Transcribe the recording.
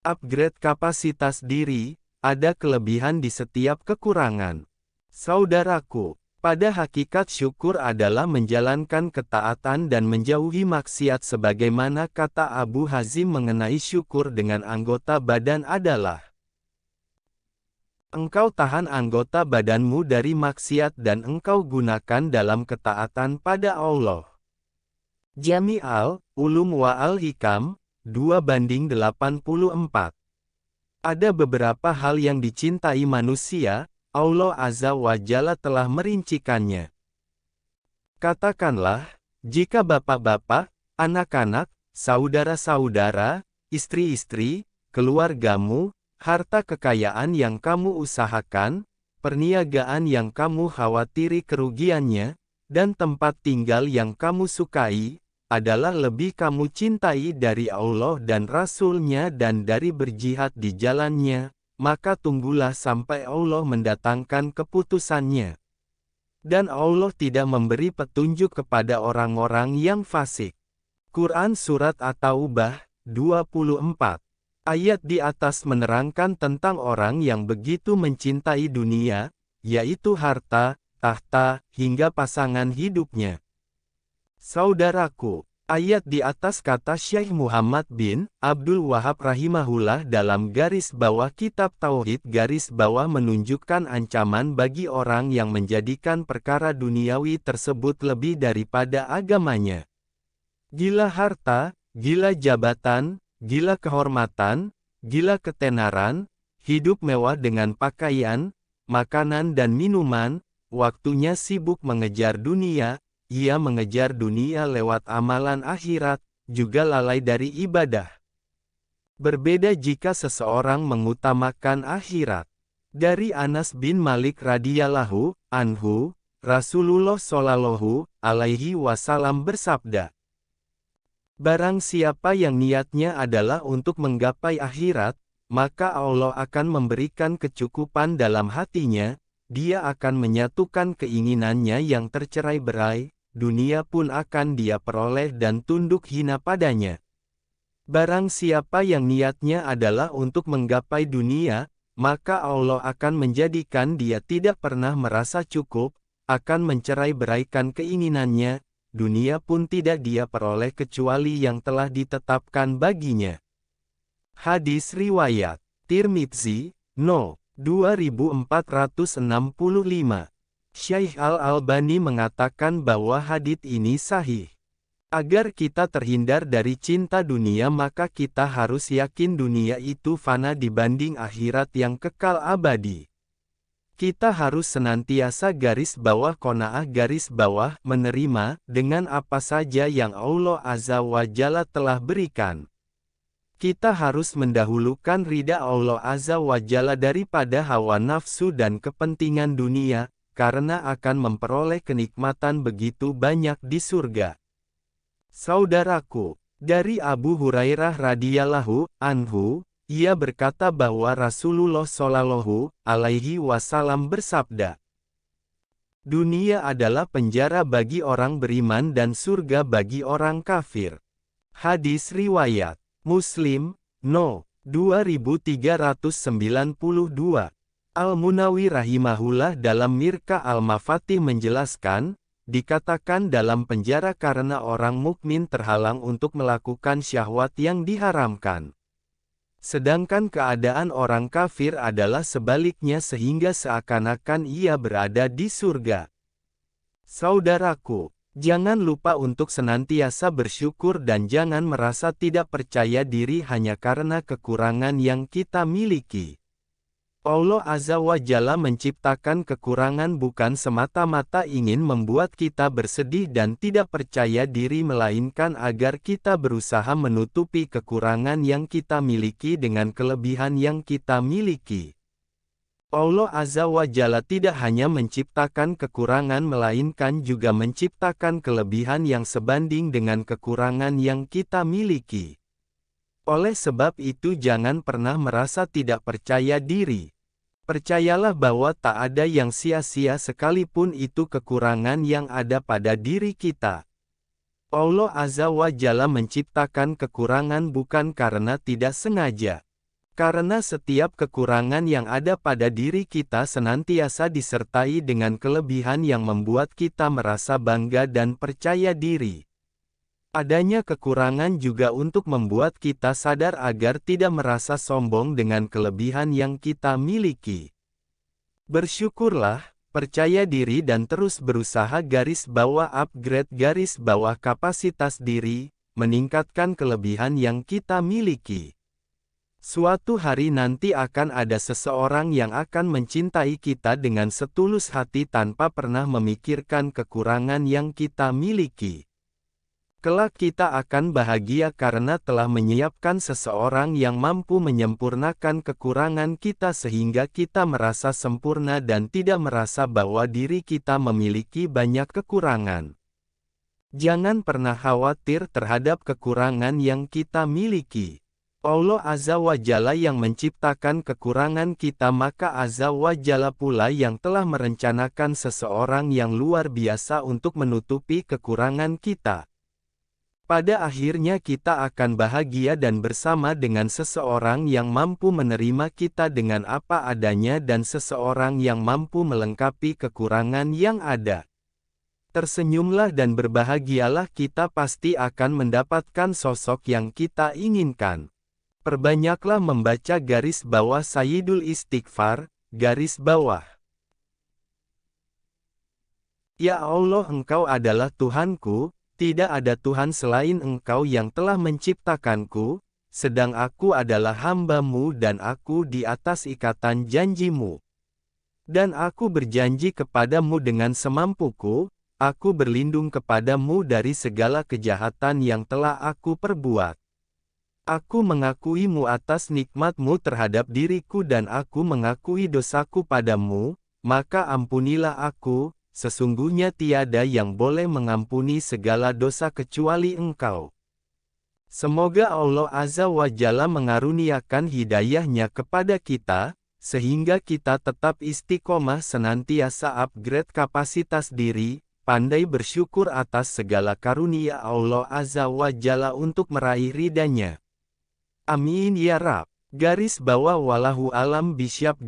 Upgrade kapasitas diri, ada kelebihan di setiap kekurangan. Saudaraku, pada hakikat syukur adalah menjalankan ketaatan dan menjauhi maksiat sebagaimana kata Abu Hazim mengenai syukur dengan anggota badan adalah engkau tahan anggota badanmu dari maksiat dan engkau gunakan dalam ketaatan pada Allah. Jami' al-Ulum wa al-Hikam, 2:84. Ada beberapa hal yang dicintai manusia, Allah Azza wa Jalla telah merincikannya. Katakanlah, jika bapak-bapak, anak-anak, saudara-saudara, istri-istri, keluargamu, harta kekayaan yang kamu usahakan, perniagaan yang kamu khawatiri kerugiannya, dan tempat tinggal yang kamu sukai, adalah lebih kamu cintai dari Allah dan Rasul-Nya dan dari berjihad di jalan-Nya, maka tunggulah sampai Allah mendatangkan keputusannya. Dan Allah tidak memberi petunjuk kepada orang-orang yang fasik. Quran Surat At-Taubah, 24. Ayat di atas menerangkan tentang orang yang begitu mencintai dunia, yaitu harta, tahta, hingga pasangan hidupnya. Saudaraku, ayat di atas kata Syekh Muhammad bin Abdul Wahab rahimahullah dalam garis bawah kitab Tauhid garis bawah menunjukkan ancaman bagi orang yang menjadikan perkara duniawi tersebut lebih daripada agamanya. Gila harta, gila jabatan, gila kehormatan, gila ketenaran, hidup mewah dengan pakaian, makanan dan minuman, waktunya sibuk mengejar dunia, ia mengejar dunia lewat amalan akhirat, juga lalai dari ibadah. Berbeda jika seseorang mengutamakan akhirat. Dari Anas bin Malik radhiyallahu anhu, Rasulullah shallallahu alaihi wasallam bersabda, barang siapa yang niatnya adalah untuk menggapai akhirat, maka Allah akan memberikan kecukupan dalam hatinya, dia akan menyatukan keinginannya yang tercerai-berai, dunia pun akan dia peroleh dan tunduk hina padanya. Barang siapa yang niatnya adalah untuk menggapai dunia, maka Allah akan menjadikan dia tidak pernah merasa cukup, akan mencerai-beraikan keinginannya, dunia pun tidak dia peroleh kecuali yang telah ditetapkan baginya. Hadis riwayat Tirmidzi, No. 2465. Syekh Al-Albani mengatakan bahwa hadits ini sahih. Agar kita terhindar dari cinta dunia maka kita harus yakin dunia itu fana dibanding akhirat yang kekal abadi. Kita harus senantiasa garis bawah qanaah garis bawah menerima dengan apa saja yang Allah Azza wa Jalla telah berikan. Kita harus mendahulukan ridha Allah Azza wa Jalla daripada hawa nafsu dan kepentingan dunia, karena akan memperoleh kenikmatan begitu banyak di surga. Saudaraku, dari Abu Hurairah radhiyallahu anhu, ia berkata bahwa Rasulullah shallallahu alaihi wasallam bersabda, dunia adalah penjara bagi orang beriman dan surga bagi orang kafir. Hadis riwayat Muslim, No. 2392. Al-Munawi rahimahullah dalam Mirka Al-Mafatih menjelaskan, dikatakan dalam penjara karena orang mukmin terhalang untuk melakukan syahwat yang diharamkan. Sedangkan keadaan orang kafir adalah sebaliknya sehingga seakan-akan ia berada di surga. Saudaraku, jangan lupa untuk senantiasa bersyukur dan jangan merasa tidak percaya diri hanya karena kekurangan yang kita miliki. Allah Azza wa Jalla menciptakan kekurangan bukan semata-mata ingin membuat kita bersedih dan tidak percaya diri melainkan agar kita berusaha menutupi kekurangan yang kita miliki dengan kelebihan yang kita miliki. Allah Azza wa Jalla tidak hanya menciptakan kekurangan melainkan juga menciptakan kelebihan yang sebanding dengan kekurangan yang kita miliki. Oleh sebab itu jangan pernah merasa tidak percaya diri. Percayalah bahwa tak ada yang sia-sia sekalipun itu kekurangan yang ada pada diri kita. Allah Azza wa Jalla menciptakan kekurangan bukan karena tidak sengaja. Karena setiap kekurangan yang ada pada diri kita senantiasa disertai dengan kelebihan yang membuat kita merasa bangga dan percaya diri. Adanya kekurangan juga untuk membuat kita sadar agar tidak merasa sombong dengan kelebihan yang kita miliki. Bersyukurlah, percaya diri dan terus berusaha upgrade kapasitas diri, meningkatkan kelebihan yang kita miliki. Suatu hari nanti akan ada seseorang yang akan mencintai kita dengan setulus hati tanpa pernah memikirkan kekurangan yang kita miliki. Kelak kita akan bahagia karena telah menyiapkan seseorang yang mampu menyempurnakan kekurangan kita sehingga kita merasa sempurna dan tidak merasa bahwa diri kita memiliki banyak kekurangan. Jangan pernah khawatir terhadap kekurangan yang kita miliki. Allah Azza wa Jalla yang menciptakan kekurangan kita, maka Azza wa Jalla pula yang telah merencanakan seseorang yang luar biasa untuk menutupi kekurangan kita. Pada akhirnya kita akan bahagia dan bersama dengan seseorang yang mampu menerima kita dengan apa adanya dan seseorang yang mampu melengkapi kekurangan yang ada. Tersenyumlah dan berbahagialah, kita pasti akan mendapatkan sosok yang kita inginkan. Perbanyaklah membaca Sayyidul Istighfar, Ya Allah, Engkau adalah Tuhanku, tidak ada Tuhan selain Engkau yang telah menciptakanku, sedang aku adalah hamba-Mu dan aku di atas ikatan janji-Mu. Dan aku berjanji kepadamu dengan semampuku, aku berlindung kepadamu dari segala kejahatan yang telah aku perbuat. Aku mengakuimu atas nikmat-Mu terhadap diriku dan aku mengakui dosaku padamu, maka ampunilah aku, sesungguhnya tiada yang boleh mengampuni segala dosa kecuali Engkau. Semoga Allah Azza wa Jalla mengaruniakan hidayah-Nya kepada kita, sehingga kita tetap istiqomah senantiasa upgrade kapasitas diri, pandai bersyukur atas segala karunia Allah Azza wa Jalla untuk meraih ridha-Nya. Amin ya Rabb. Wallahu alam bisyaf.